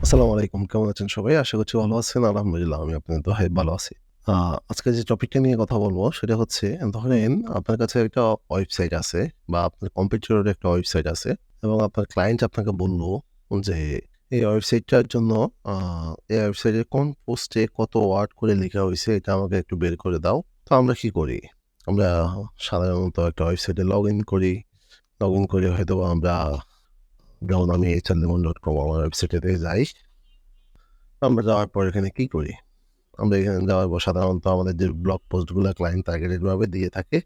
আসসালামু আলাইকুম। কেমন আছেন সবাই? আশা করছি ভালো আছেন। আলহামদুলিল্লাহ আমি আপনাদের দোহায় ভালো আছি। আ আজকে যে টপিকটা নিয়ে কথা বলব সেটা হচ্ছে ধরেন আপনার কাছে একটা ওয়েবসাইট আছে বা আপনার কম্পিউটারের একটা ওয়েবসাইট আছে এবং আপনার ক্লায়েন্ট আপনাকে বলল যে এই ওয়েবসাইটটার জন্য আ এই ওয়েবসাইটের কোন পোস্টে কত ওয়ার্ড করে লেখা হইছে এটা আমাকে একটু বের করে দাও। তো আমরা কি করি? আমরা সাধারণত একটা ওয়েবসাইটে লগইন করি। লগইন করে হয়তোবা আমরা যেমন আমি hrlemon.com আমার ওয়েবসাইটেতে যাই। আমরা যাওয়ার পর এখানে কি করি? আমরা এখানে যাওয়ার পর সাধারণত আমাদের যে ব্লগ পোস্টগুলা ক্লায়েন্ট টার্গেটেড ভাবে দিয়ে থাকে,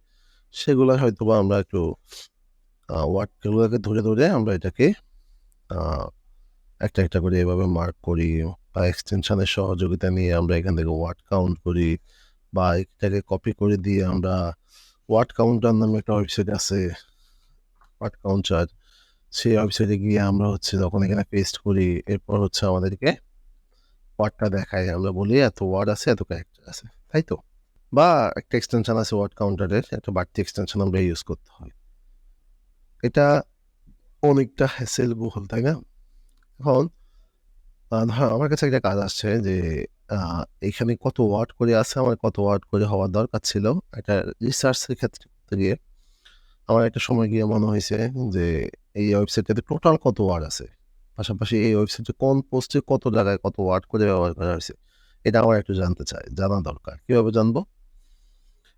সেগুলা হয়তোবা আমরা একটু ওয়ার্ডগুলোকে ধরে আমরা এটাকে আ একটা করে এভাবে মার্ক করি বা এক্সটেনশনের সহযোগিতা নিয়ে আমরা এখান থেকে ওয়ার্ড কাউন্ট করি বা এটাকে কপি করে দিয়ে আমরা ওয়ার্ড কাউন্টার নামে একটা ওয়েবসাইট আছে, ওয়ার্ড কাউন্টার। সেই ওয়েবসাইটে গিয়ে আমরা হচ্ছে যখন এখানে পেস্ট করি, এরপর হচ্ছে আমাদেরকে ওয়ার্ডটা দেখায়। আমরা বলি এত ওয়ার্ড আছে, এত ক্যারেক্টার আছে। তাই তো? বা একটা এক্সটেনশন আছে ওয়ার্ড কাউন্টারের, একটা বাড়তি এক্সটেনশন আমরা ইউজ করতে হয়। এটা অনেকটা হ্যাসেলবহুল, তাই না? এখন ধরেন আমার কাছে একটা কাজ আসছে যে আ এখানে কত ওয়ার্ড করে আছে, আমার কত ওয়ার্ড করে হওয়ার দরকার ছিল। একটা রিসার্চের ক্ষেত্রে করতে গিয়ে আমার একটা সময় গিয়ে মনে হইছে যে এই ওয়েবসাইটটাতে টোটাল কত ওয়ার্ড আছে। পাশাপাশি এই ওয়েবসাইটে কোন পোস্টে কত জায়গায় কত ওয়ার্ড করে ব্যবহার করা হইছে। এটা আমার একটু জানতে চাই, জানা দরকার। কিভাবে জানবো?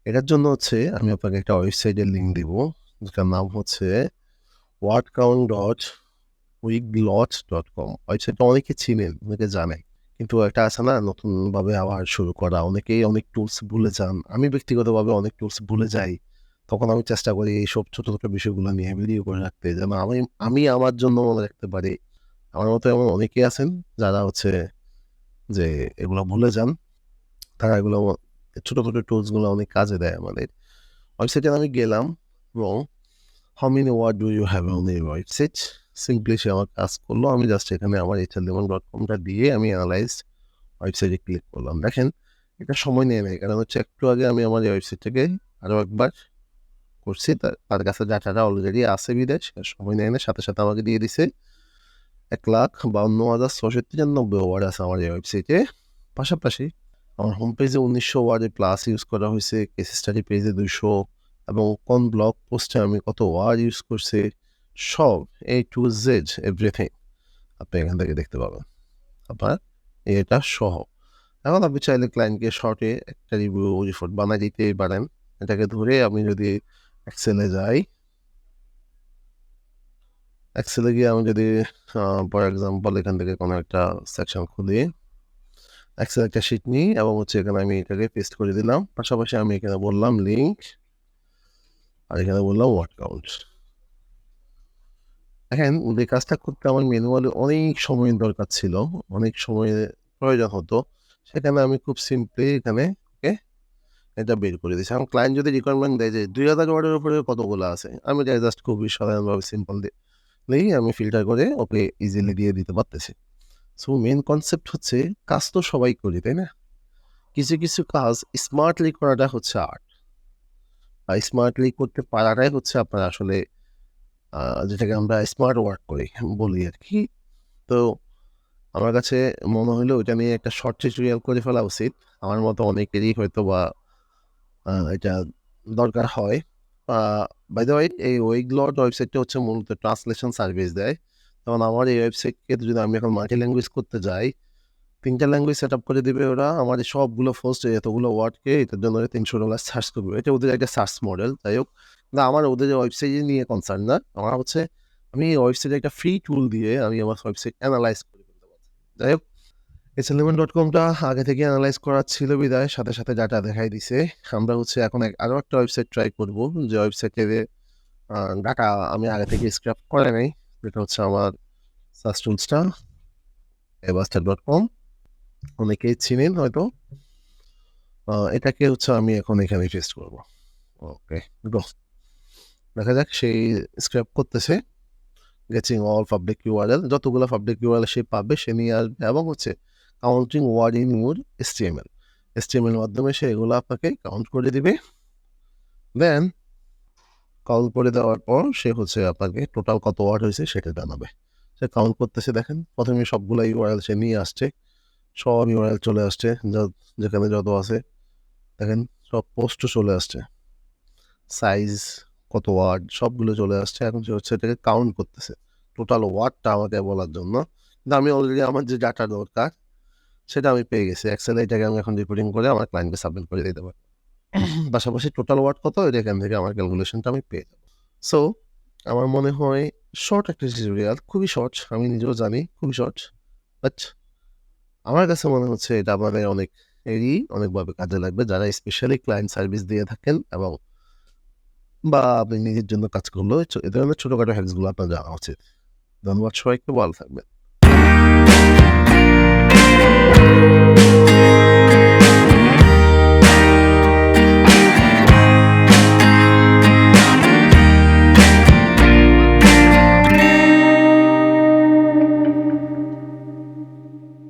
এটার জন্য হচ্ছে আমি আপনাকে একটা ওয়েবসাইটের লিঙ্ক দিব, যেটার নাম হচ্ছে wordcount.wiglot.com। ওয়েবসাইটটা অনেকে চিনেন, অনেকে জানে। কিন্তু একটা আছে না নতুনভাবে আবার শুরু করা, অনেকেই অনেক টুলস ভুলে যান। আমি ব্যক্তিগতভাবে অনেক টুলস ভুলে যাই। তখন আমি চেষ্টা করি এইসব ছোট বিষয়গুলো নিয়ে ভিডিও করে রাখতে যেন আমি আমি আমার জন্য মনে রাখতে পারি। আমার মতো এমন অনেকেই আছেন যারা হচ্ছে যে এগুলো ভুলে যান। তারা এগুলো ছোট টুলসগুলো অনেক কাজে দেয় আমাদের। ওয়েবসাইটে আমি গেলাম এবং how many word do you have on your website? Simply সে আমার কাজ করলো। আমি জাস্ট এখানে আমার hrlemon.com টা দিয়ে আমি এনালাইজ ওয়েবসাইটে ক্লিক করলাম। দেখেন এটা সময় নেয় নাই। কারণ হচ্ছে একটু আগে আমি আমার এই ওয়েবসাইটটাকে আরো একবার করছি। তার কাছে ডাটাটা অলরেডি আছে বিধায় সে সময় নেয় না। সাথে আমাকে দিয়ে দিছে ১,৫২,৬৯৩ ওয়ার্ড আছে আমার এই ওয়েবসাইটে। পাশাপাশি আমার হোম পেজে ১৯০০ ওয়ার্ডের প্লাস ইউজ করা হইছে। কেস স্টাডি পেজে ২০০ এবং কোন ব্লগ পোস্টে আমি কত ওয়ার্ড ইউজ করছি সব A to Z এভরিথিং আপনি এখান থেকে দেখতে পাবেন। আপনার এটা সহ। এখন আপনি চাইলে ক্লায়েন্টকে শর্টে একটা রিভিউ রিপোর্ট বানায় দিতেই পারেন। এটাকে ধরে আমি যদি এক্সেলে যাই, এক্সেলে গিয়ে আমি যদি ফর এক্সাম্পল এখান থেকে কোনো একটা সেকশন খুলি, এক্সেল একটা শিট নিই এবং হচ্ছে এখানে আমি এটাকে পেস্ট করে দিলাম। পাশাপাশি আমি এখানে বললাম লিঙ্ক আর এখানে বললাম ওয়ার্ড কাউন্ট। দেখেন এই কাজটা করতে আমার ম্যানুয়ালি অনেক সময়ের দরকার ছিল, অনেক সময়ের প্রয়োজন হতো। সেখানে আমি খুব সিম্পলি এখানে ওকে এটা বের করে দিয়েছি। এখন ক্লায়েন্ট যদি রিকোয়ারমেন্ট দেয় যে ২,০০০ ওয়ার্ডের উপরে কতগুলো আছে? আমি এটা জাস্ট খুবই সাধারণভাবে সিম্পল দিয়েই আমি ফিল্টার করে ওকে ইজিলি দিয়ে দিতে পারতেছি। সো মেইন কনসেপ্ট হচ্ছে কাজ তো সবাই করি, তাই না? কিছু কাজ স্মার্টলি করাটা হচ্ছে আর্ট। আর স্মার্টলি করতে পারাটাই হচ্ছে আপনার আসলে আ যেটাকে আমরা স্মার্ট ওয়ার্ক বলি আরকি। তো আমার কাছে মনে হইলো ওইটা নিয়ে একটা শর্ট টিউটোরিয়াল করে ফেলা উচিত। আমার মতো অনেকেরই হয়তোবা এটা দরকার হয়। আ বাই দ্য ওয়ে এই ওয়েগলট ওয়েবসাইটটা হচ্ছে মূলত ট্রান্সলেশন সার্ভিস দেয়। যেমন আমার এই ওয়েবসাইটকে যদি আমি এখন মাল্টি ল্যাঙ্গুয়েজ করতে যাই, ৩ টা ল্যাঙ্গুয়েজ সেটআপ করে দিবে ওরা। আমার এই সবগুলো পোস্ট এতগুলো ওয়ার্ডকে এটার জন্য ওরা $৩০০ চার্জ করবে। এটা ওদের একটা সার্চ মডেল। যাই হোক, না আমার ওদের ওয়েবসাইট নিয়ে কনসার্ন না। আমার হচ্ছে আমি এই ওয়েবসাইটে একটা ফ্রি টুল দিয়ে আমি আমার ওয়েবসাইট এনালাইজ করে ফেলতে পারছি। যাই হোক, hrlemon.com টা আগে থেকে এনালাইজ করা ছিল বিধায় সাথে ডাটা দেখাই দিছে। আমরা হচ্ছে এখন আরো একটা ওয়েবসাইট ট্রাই করব। যে ওয়েবসাইটে আ ডাটা আমি আগে থেকে স্ক্র্যাপ করে নাই। যেটা হচ্ছে আমার সার্চ টুলসটা evaster.com অনেকেই চিনেন হয়তো। এটাকে হচ্ছে আমি এখন এখানে পেস্ট করব। ওকে, গো। দেখা যাক সেই স্ক্র্যাপ করতেছে। গেটিং অল পাবলিক ইউআরএল যতগুলো পাবলিক ইউআরএল সে পাবে সে নিয়ে আসবে এবং হচ্ছে counting word in your HTML। HTML এর মাধ্যমে সে এগুলো আপনাকে কাউন্ট করে দিবে। দেন কাউন্ট করে দেওয়ার পর সে হচ্ছে আপনাকে টোটাল কত ওয়ার্ড হয়েছে সেটা জানাবে। সে কাউন্ট করতেছে, দেখেন প্রথমে সবগুলো ইউআরএল সে নিয়ে আসছে, সব ইউআরএল চলে আসছে, যেখানে যত আছে দেখেন সব পোস্টও চলে আসছে, সাইজ কত ওয়ার্ড সবগুলো চলে আসছে। এখন সে হচ্ছে এটাকে কাউন্ট করতেছে টোটাল ওয়ার্ডটা আমাকে বলার জন্য, কিন্তু আমি অলরেডি আমার যে ডাটা দরকার সেটা আমি পেয়ে গেছি এক্সেলে। এটাকে আমি এখন রিপোর্টিং করে আমার ক্লায়েন্টকে সাবমিট করে দিতে পারি। পাশাপাশি টোটাল ওয়ার্ড কত এটা এখান থেকে আমার ক্যালকুলেশনটা আমি পেয়ে যাবো। সো আমার মনে হয় শর্ট একটা টিউটোরিয়াল, খুবই শর্ট, আমি নিজেও জানি খুবই শর্ট, বাট আমার কাছে মনে হচ্ছে এটা আমাদের অনেকভাবে কাজে লাগবে যারা স্পেশালি ক্লায়েন্ট সার্ভিস দিয়ে থাকেন এবং বা আপনি নিজের জন্য কাজ করলেও এ ধরনের ছোটোখাটো হ্যাক্সগুলো আপনার জানা উচিত। ধন্যবাদ, সবাইকে ভালো থাকবেন।